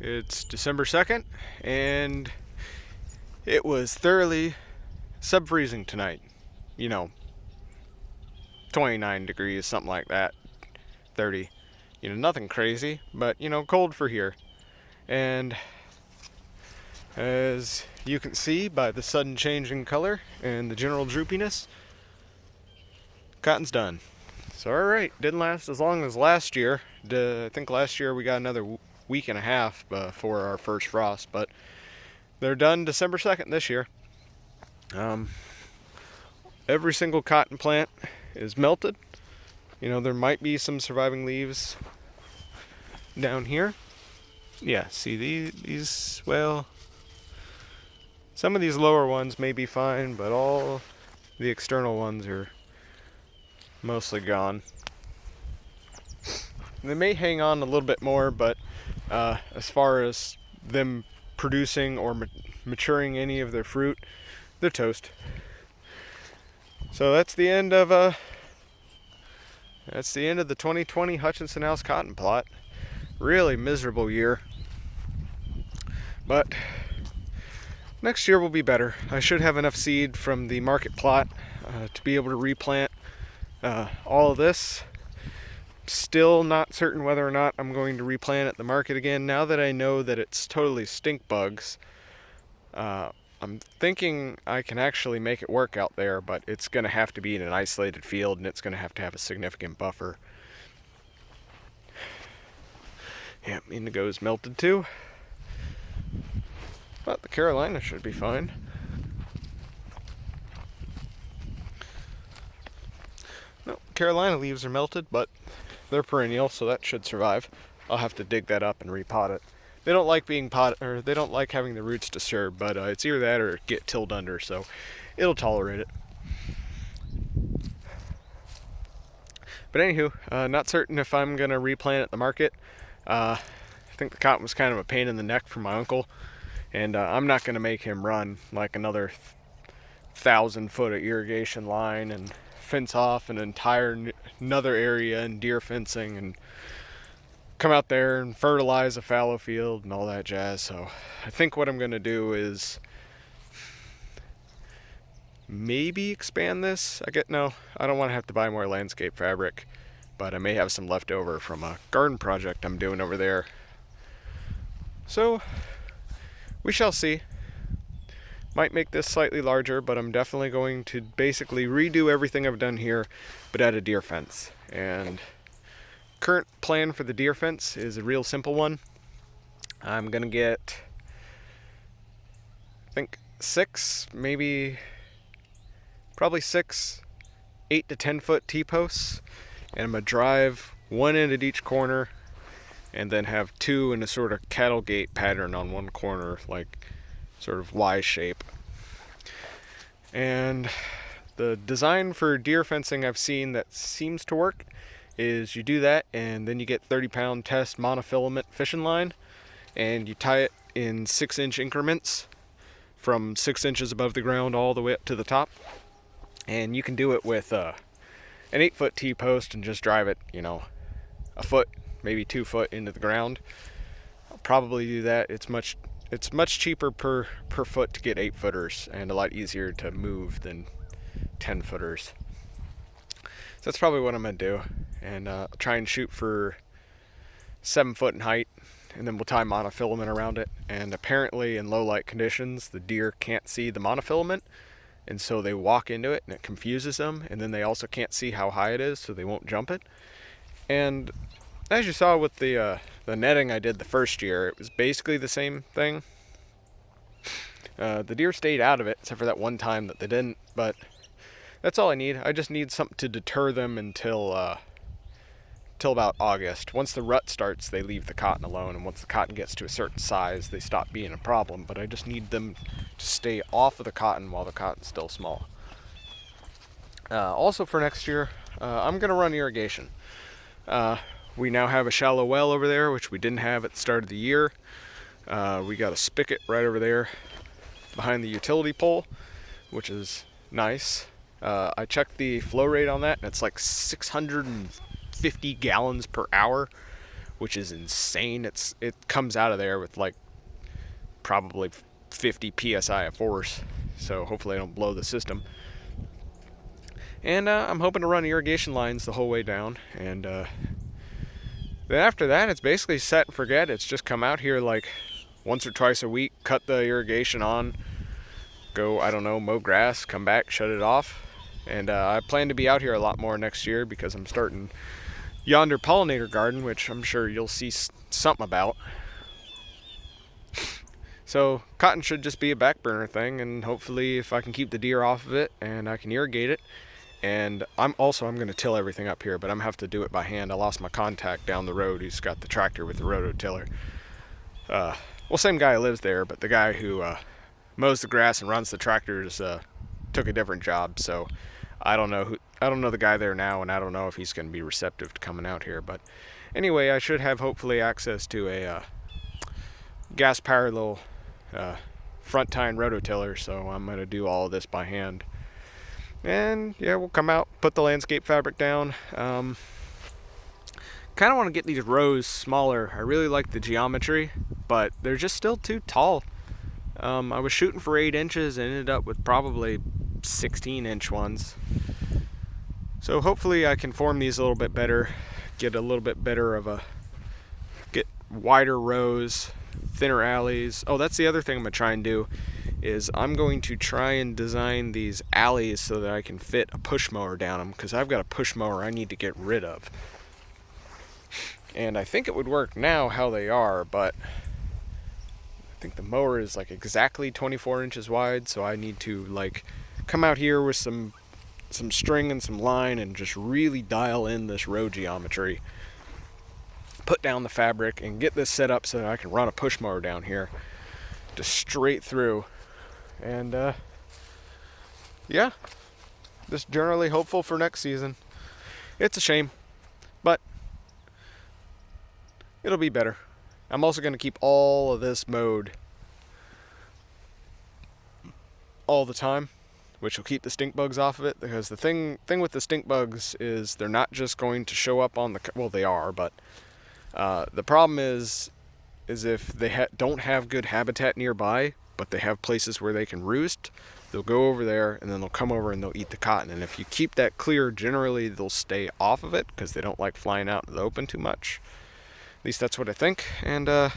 It's December 2nd, and it was thoroughly sub-freezing tonight. You know, 29 degrees, something like that. 30. Nothing crazy, but, cold for here. And as you can see by the sudden change in color and the general droopiness, cotton's done. So, alright, didn't last as long as last year. I think last year we got another week and a half before our first frost, but they're done December 2nd this year. Every single cotton plant is melted. There might be some surviving leaves down here. Yeah, see these, well, some of these lower ones may be fine, but all the external ones are mostly gone. They may hang on a little bit more, but as far as them producing or maturing any of their fruit, they're toast. So that's the end of the 2020 Hutchinson House cotton plot. Really miserable year, but next year will be better. I should have enough seed from the market plot to be able to replant all of this. Still not certain whether or not I'm going to replant at the market again. Now that I know that it's totally stink bugs, I'm thinking I can actually make it work out there, but it's going to have to be in an isolated field, and it's going to have a significant buffer. Yeah, indigo's melted too. But the Carolina should be fine. No, Carolina leaves are melted, but they're perennial, so that should survive. I'll have to dig that up and repot it. They don't like being potted, or they don't like having the roots disturbed, but it's either that or get tilled under, so it'll tolerate it. But anywho, not certain if I'm gonna replant at the market. I think the cotton was kind of a pain in the neck for my uncle, and I'm not gonna make him run like another 1,000-foot of irrigation line and fence off an entire another area and deer fencing and come out there and fertilize a fallow field and all that jazz. So I think what I'm going to do is maybe expand this. I don't want to have to buy more landscape fabric, but I may have some left over from a garden project I'm doing over there. So we shall see. Might make this slightly larger, but I'm definitely going to basically redo everything I've done here, but add a deer fence. And current plan for the deer fence is a real simple one. I'm gonna get, I think, probably six 8 to 10 foot T-posts, and I'm gonna drive one end at each corner, and then have two in a sort of cattle gate pattern on one corner, like sort of Y shape. And the design for deer fencing I've seen that seems to work is you do that, and then you get 30-pound test monofilament fishing line, and you tie it in 6-inch increments from 6 inches above the ground all the way up to the top. And you can do it with an 8-foot T-post and just drive it, a foot, maybe 2 foot into the ground. I'll probably do that. It's much cheaper per foot to get 8-footers, and a lot easier to move than 10-footers. So that's probably what I'm going to do, and try and shoot for 7 foot in height, and then we'll tie monofilament around it. And apparently in low light conditions, the deer can't see the monofilament, and so they walk into it and it confuses them, and then they also can't see how high it is, so they won't jump it. And as you saw with the netting I did the first year, it was basically the same thing. The deer stayed out of it, except for that one time that they didn't, but that's all I need. I just need something to deter them until about August. Once the rut starts, they leave the cotton alone, and once the cotton gets to a certain size, they stop being a problem. But I just need them to stay off of the cotton while the cotton's still small. Also for next year, I'm going to run irrigation. We now have a shallow well over there, which we didn't have at the start of the year. We got a spigot right over there behind the utility pole, which is nice. I checked the flow rate on that, and it's like 650 gallons per hour, which is insane. It comes out of there with like probably 50 psi of force, so hopefully I don't blow the system. And I'm hoping to run irrigation lines the whole way down, and then after that it's basically set and forget. It's just come out here like once or twice a week, cut the irrigation on, go, I don't know, mow grass, come back, shut it off. And I plan to be out here a lot more next year because I'm starting yonder pollinator garden, which I'm sure you'll see something about. So cotton should just be a back burner thing, and hopefully if I can keep the deer off of it and I can irrigate it. And I'm going to till everything up here, but I'm going to have to do it by hand. I lost my contact down the road who's got the tractor with the rototiller. Well, same guy lives there, but the guy who mows the grass and runs the tractors took a different job, so I don't know the guy there now, and I don't know if he's going to be receptive to coming out here. But anyway, I should have hopefully access to a gas-powered little front tine rototiller, so I'm going to do all of this by hand. And yeah, we'll come out, put the landscape fabric down. Kind of want to get these rows smaller. I really like the geometry, but they're just still too tall. I was shooting for 8 inches and ended up with probably 16-inch ones. So hopefully I can form these a little bit better, get a little bit better of get wider rows, thinner alleys. Oh, that's the other thing I'm going to try and do, is I'm going to try and design these alleys so that I can fit a push mower down them, because I've got a push mower I need to get rid of. And I think it would work now how they are, but I think the mower is like exactly 24 inches wide, so I need to like come out here with some string and some line and just really dial in this row geometry, put down the fabric, and get this set up so that I can run a push mower down here just straight through. And yeah, just generally hopeful for next season. It's a shame, but it'll be better. I'm also going to keep all of this mowed all the time, which will keep the stink bugs off of it, because the thing with the stink bugs is they're not just going to show up on well, they are, but the problem is if they don't have good habitat nearby, but they have places where they can roost, they'll go over there and then they'll come over and they'll eat the cotton. And if you keep that clear, generally they'll stay off of it because they don't like flying out in the open too much. At least that's what I think. And if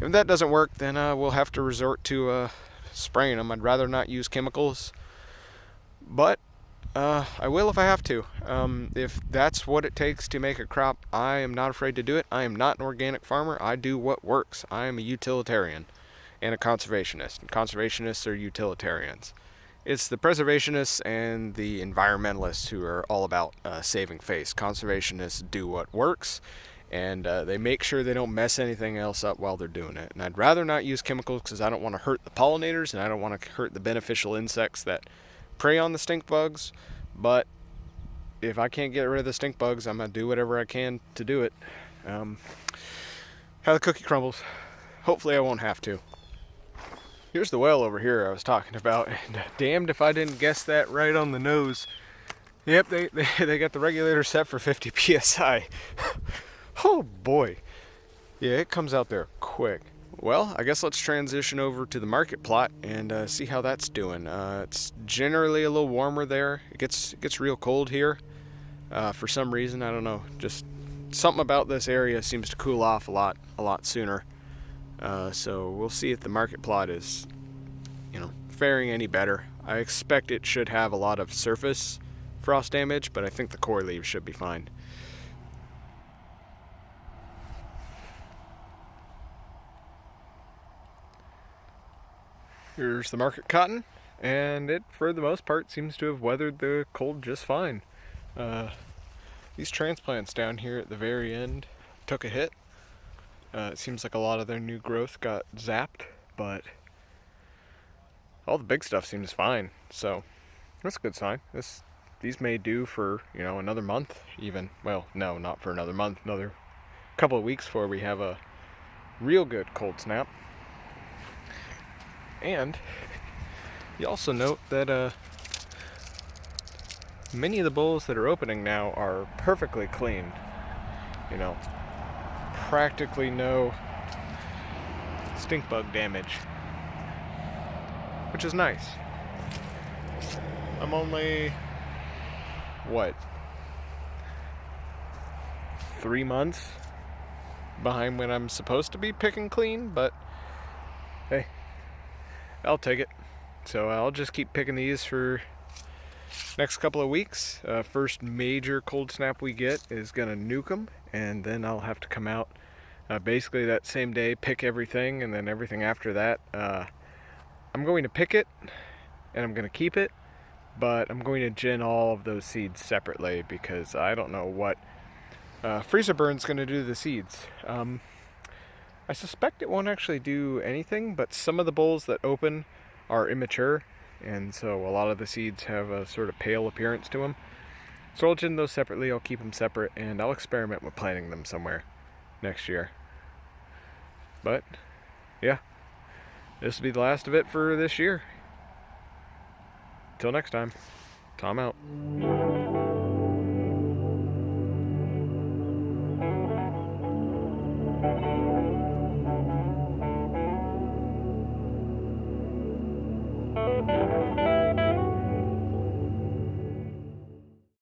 that doesn't work, then we'll have to resort to spraying them. I'd rather not use chemicals, but I will if I have to. If that's what it takes to make a crop, I am not afraid to do it. I am not an organic farmer. I do what works. I am a utilitarian and a conservationist. And conservationists are utilitarians. It's the preservationists and the environmentalists who are all about saving face. Conservationists do what works, and they make sure they don't mess anything else up while they're doing it. And I'd rather not use chemicals because I don't want to hurt the pollinators and I don't want to hurt the beneficial insects that prey on the stink bugs. But if I can't get rid of the stink bugs, I'm going to do whatever I can to do it. How the cookie crumbles. Hopefully I won't have to. Here's the well over here I was talking about, and damned if I didn't guess that right on the nose. Yep, they got the regulator set for 50 psi. Oh boy. Yeah, it comes out there quick. Well, I guess let's transition over to the market plot and see how that's doing. It's generally a little warmer there. It gets real cold here for some reason. I don't know. Just something about this area seems to cool off a lot sooner. So we'll see if the market plot is, faring any better. I expect it should have a lot of surface frost damage, but I think the core leaves should be fine. Here's the market cotton, and it, for the most part, seems to have weathered the cold just fine. These transplants down here at the very end took a hit. It seems like a lot of their new growth got zapped, but all the big stuff seems fine, so that's a good sign. These may do for, another month even. Well, no, not for another month, another couple of weeks before we have a real good cold snap. And you also note that many of the bowls that are opening now are perfectly clean. practically no stink bug damage, which is nice. I'm only, what, 3 months behind when I'm supposed to be picking clean, but hey, I'll take it. So I'll just keep picking these for next couple of weeks. First major cold snap we get is gonna nuke them, and then I'll have to come out basically that same day, pick everything, and then everything after that. I'm going to pick it, and I'm going to keep it, but I'm going to gin all of those seeds separately because I don't know what freezer burn's going to do to the seeds. I suspect it won't actually do anything, but some of the bowls that open are immature, and so a lot of the seeds have a sort of pale appearance to them. So I'll gin those separately, I'll keep them separate, and I'll experiment with planting them somewhere next year. But, yeah, this will be the last of it for this year. Till next time, Tom out.